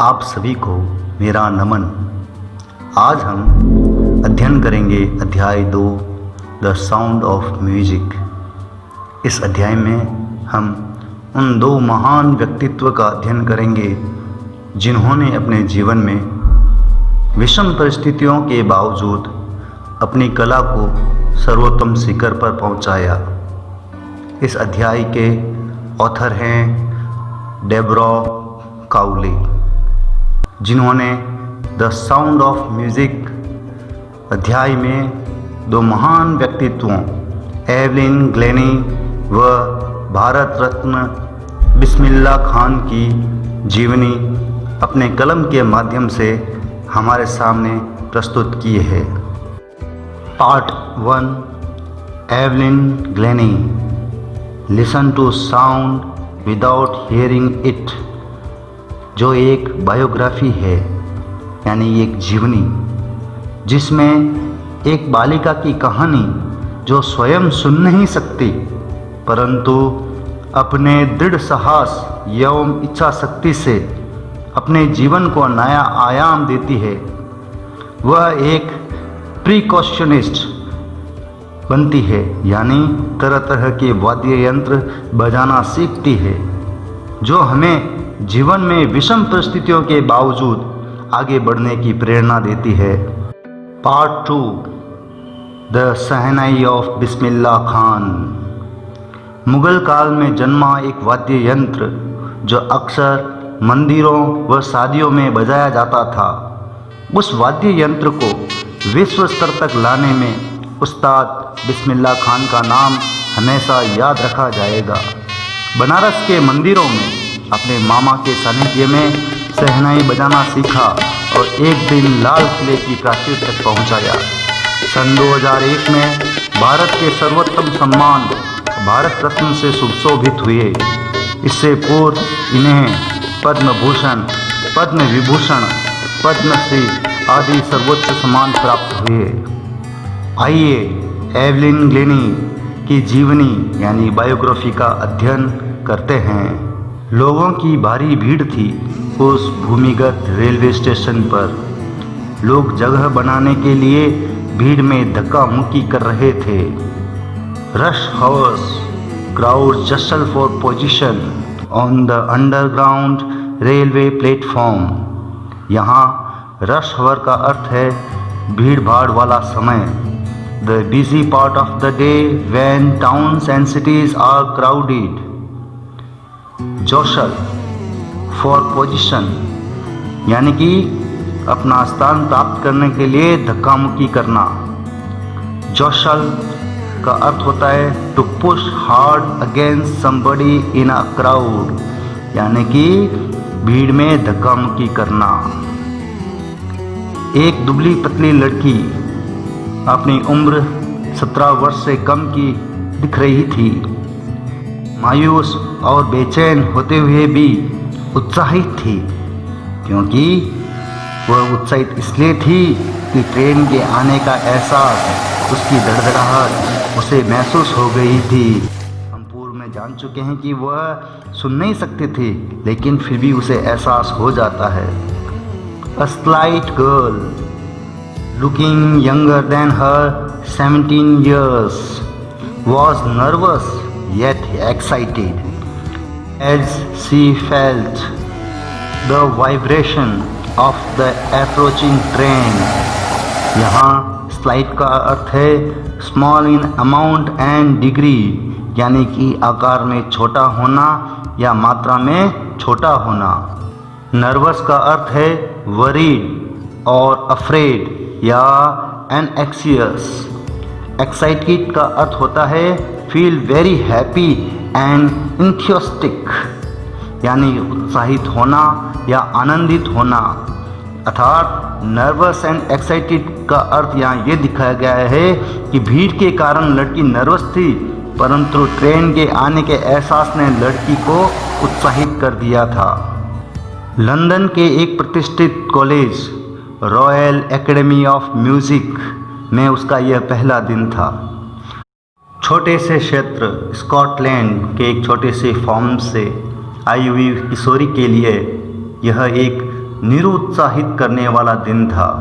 आप सभी को मेरा नमन। आज हम अध्ययन करेंगे अध्याय 2 द साउंड ऑफ म्यूजिक। इस अध्याय में हम उन दो महान व्यक्तित्व का अध्ययन करेंगे जिन्होंने अपने जीवन में विषम परिस्थितियों के बावजूद अपनी कला को सर्वोत्तम शिखर पर पहुंचाया। इस अध्याय के ऑथर हैं डेब्रा काउली, जिन्होंने द साउंड ऑफ म्यूजिक अध्याय में दो महान व्यक्तित्वों एवलिन ग्लेनी व भारत रत्न बिस्मिल्लाह खान की जीवनी अपने कलम के माध्यम से हमारे सामने प्रस्तुत की है। Part 1 Evelyn Glennie, listen to sound without hearing it, जो एक बायोग्राफी है यानी एक जीवनी, जिसमें एक बालिका की कहानी जो स्वयं सुन नहीं सकती परंतु अपने दृढ़ साहस एवं इच्छा शक्ति से अपने जीवन को नया आयाम देती है। वह एक प्रिकॉशनिस्ट बनती है, यानी तरह तरह के वाद्य यंत्र बजाना सीखती है, जो हमें जीवन में विषम परिस्थितियों के बावजूद आगे बढ़ने की प्रेरणा देती है। Part 2 the shehnai of Bismillah Khan, Mughal काल में जन्मा एक वाद्य यंत्र जो अक्सर मंदिरों व शादियों में बजाया जाता था। उस वाद्य यंत्र को विश्व स्तर तक लाने में उस्ताद बिस्मिल्लाह खान का नाम हमेशा याद रखा जाएगा। बनारस के मंदिरों में अपने मामा के सानिध्य में शहनाई बजाना सीखा और एक दिन लाल किले की प्राचीर तक पहुंचाया। सन 2001 में भारत के सर्वोत्तम सम्मान भारत रत्न से सुशोभित हुए। इससे पूर्व इन्हें पद्म भूषण, पद्म विभूषण, पद्मश्री आदि सर्वोच्च सम्मान प्राप्त हुए। आइए एवलिन ग्लेनी की जीवनी यानी बायोग्राफी का अध्ययन करते हैं। लोगों की भारी भीड़ थी उस भूमिगत रेलवे स्टेशन पर। लोग जगह बनाने के लिए भीड़ में धक्का मुक्की कर रहे थे। Rush hours, crowd jostle for position on the underground railway platform. यहाँ रश हावर का अर्थ है भीड़ भाड़ वाला समय। The busy part of the day when towns and cities are crowded. Jostle for position, यानी कि अपना स्थान प्राप्त करने के लिए धक्का मुक्की करना। Jostle का अर्थ होता है to push hard against somebody in a crowd, यानी कि भीड़ में धक्का मुक्की करना। एक दुबली पतली लड़की अपनी उम्र 17 वर्ष से कम की दिख रही थी। मायूस और बेचैन होते हुए भी उत्साहित थी, क्योंकि वह उत्साहित इसलिए थी कि ट्रेन के आने का एहसास, उसकी धड़धड़ाहट उसे महसूस हो गई थी। हम पूर्व में जान चुके हैं कि वह सुन नहीं सकती थी, लेकिन फिर भी उसे एहसास हो जाता है। A slight girl, looking younger than her 17 years, was nervous yet excited as she felt the vibration of the approaching train. यहाँ slight का अर्थ है small in amount and degree, यानी कि आकार में छोटा होना या मात्रा में छोटा होना। नर्वस का अर्थ है वरीड और अफ्रेड या एनएक्सियस। एक्साइटेड का अर्थ होता है फील वेरी हैप्पी एंड इंथ्यूसिस्टिक, यानी उत्साहित होना या आनंदित होना। अर्थात नर्वस एंड एक्साइटेड का अर्थ यहाँ ये दिखाया गया है कि भीड़ के कारण लड़की नर्वस थी, परंतु ट्रेन के आने के एहसास ने लड़की को उत्साहित कर दिया था। लंदन के एक प्रतिष्ठित college royal academy of music में उसका यह पहला दिन था। छोटे से क्षेत्र स्कॉटलैंड के एक छोटे से फार्म से आई हुई किशोरी के लिए यह एक निरुत्साहित करने वाला दिन था।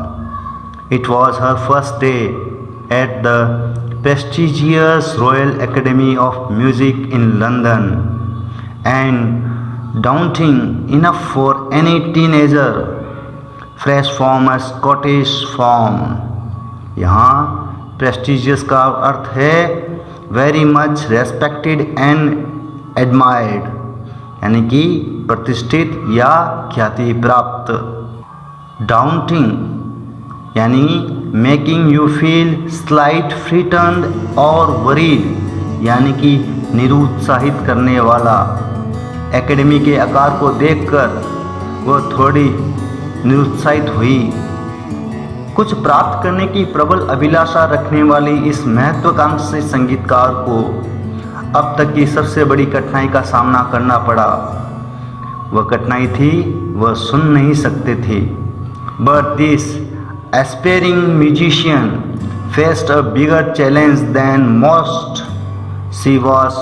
It was her first day at the prestigious Royal Academy of Music in London, and daunting enough for any teenager fresh from a Scottish farm। यहाँ prestigious का अर्थ है very much respected and admired, यानी कि प्रतिष्ठित या ख्याति प्राप्त। daunting यानी मेकिंग यू फील स्लाइट फ्रिटन्ड और वरीड, यानी कि निरुत्साहित करने वाला। एकेडमी के आकार को देखकर वह थोड़ी निरुत्साहित हुई। कुछ प्राप्त करने की प्रबल अभिलाषा रखने वाली इस महत्वाकांक्षी संगीतकार को अब तक की सबसे बड़ी कठिनाई का सामना करना पड़ा। वह कठिनाई थी, वह सुन नहीं सकते थे। But this aspiring musician faced a bigger challenge than most. She was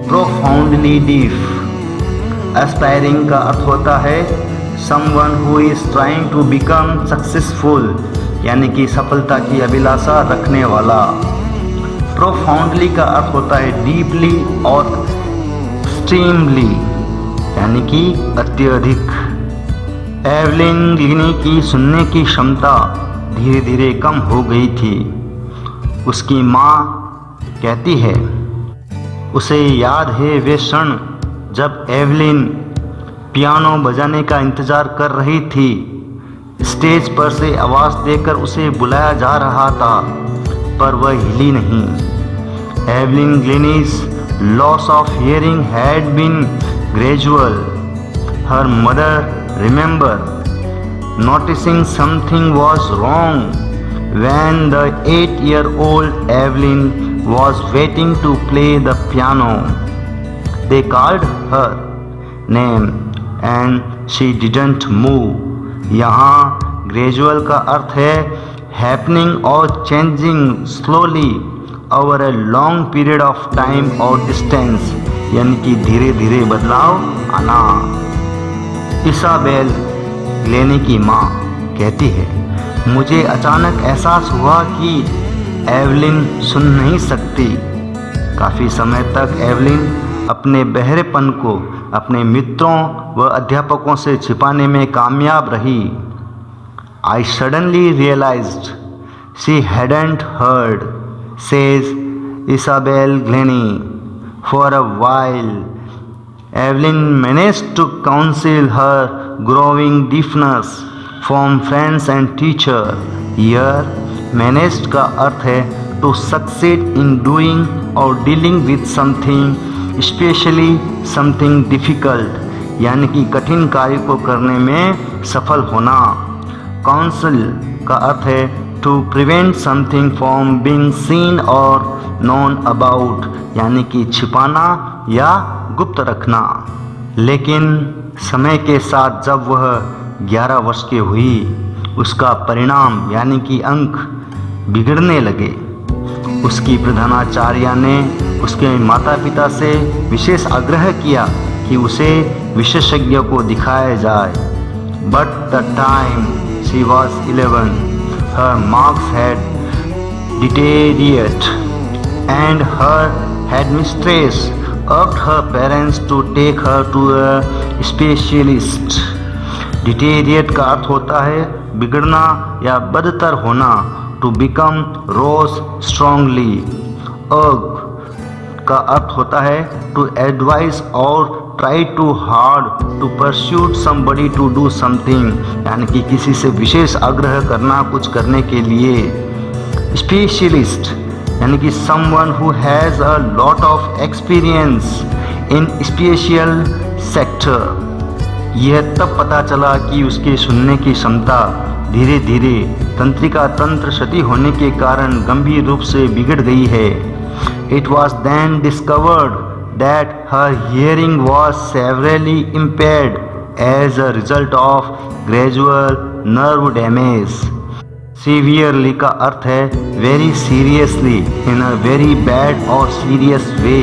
profoundly deaf. Aspiring का अर्थ होता है someone who is trying to become successful, यानी कि सफलता की अभिलाषा रखने वाला। Profoundly का अर्थ होता है deeply और extremely, यानी कि अत्यधिक। एवलिन ग्लिनी की सुनने की क्षमता धीरे धीरे कम हो गई थी। उसकी माँ कहती है उसे याद है वे क्षण जब एवलिन पियानो बजाने का इंतज़ार कर रही थी। स्टेज पर से आवाज़ देकर उसे बुलाया जा रहा था, पर वह हिली नहीं। Evelyn Glennie's loss of hearing had been gradual. Her mother remembered noticing something was wrong when the 8-year-old Evelyn was waiting to play the piano. They called her name and she didn't move। यहाँ gradual का अर्थ है happening or changing slowly over a long period of time or distance, यानी कि धीरे धीरे बदलाव आना। इसाबेल ग्लेनी की माँ कहती है मुझे अचानक एहसास हुआ कि एवलिन सुन नहीं सकती। काफ़ी समय तक एवलिन अपने बहरेपन को अपने मित्रों व अध्यापकों से छिपाने में कामयाब रही। I suddenly realised she hadn't heard, says Isabel Glennie. For a while Evelyn managed to conceal her growing deafness from friends and teacher। Here, managed का अर्थ है to succeed in doing or dealing with something, especially something difficult, यानी कि कठिन कार्य को करने में सफल होना। Counsel का अर्थ है to prevent something from being seen or known about, यानी कि छिपाना या गुप्त रखना। लेकिन समय के साथ जब वह 11 वर्ष की हुई, उसका परिणाम यानी कि अंक बिगड़ने लगे। उसकी प्रधानाचार्य ने उसके माता पिता से विशेष आग्रह किया कि उसे विशेषज्ञ को दिखाया जाए। But the time she was 11, her marks had deteriorated and her headmistress urged her parents to take her to a specialist। Deteriorate का अर्थ होता है बिगड़ना या बदतर होना। To become rose strongly। urge का अर्थ होता है to advise or try too hard to pursue somebody to do something, यानी कि किसी से विशेष आग्रह करना कुछ करने के लिए। Specialist यानी कि someone who has a lot of experience in special sector। यह तब पता चला कि उसके सुनने की क्षमता धीरे धीरे तंत्रिका तंत्र क्षति होने के कारण गंभीर रूप से बिगड़ गई है। It was then discovered that her hearing was severely impaired as a result of gradual nerve damage। Severely का अर्थ है very seriously, in a very bad और सीरियस वे।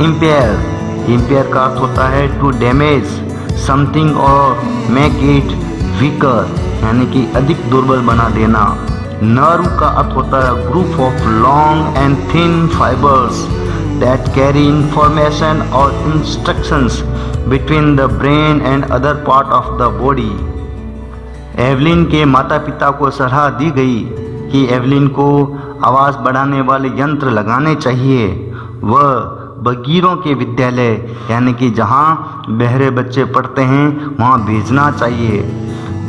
इम्पेयर का अर्थ होता है टू डैमेज समथिंग और मेक इट वीकर यानी कि अधिक दुर्बल बना देना। नर्व का अर्थ होता है group of long and thin fibres that carry information और instructions between the brain and other part of the body. Evelyn के माता पिता को सलाह दी गई कि एवलिन को आवाज़ बढ़ाने वाले यंत्र लगाने चाहिए। वह बगीरों के विद्यालय यानी कि जहाँ बहरे बच्चे पढ़ते हैं वहाँ भेजना चाहिए।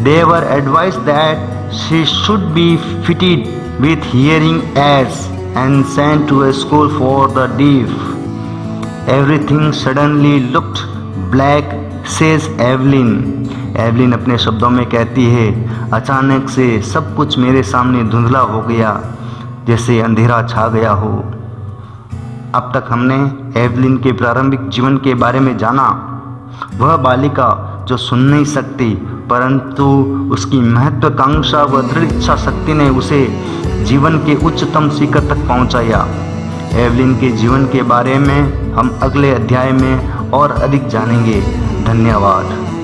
They were advised that she should be fitted with hearing aids and sent to a school for the deaf. Everything suddenly looked black, says Evelyn. Evelyn अपने शब्दों में कहती है, अचानक से सब कुछ मेरे सामने धुंधला हो गया, जैसे अंधेरा छा गया हो। अब तक हमने एवलिन के प्रारंभिक जीवन के बारे में जाना। वह बालिका जो सुन नहीं सकती, परंतु उसकी महत्वाकांक्षा व दृढ़ इच्छा शक्ति ने उसे जीवन के उच्चतम शिखर तक पहुंचाया। एवलिन के जीवन के बारे में हम अगले अध्याय में और अधिक जानेंगे। धन्यवाद।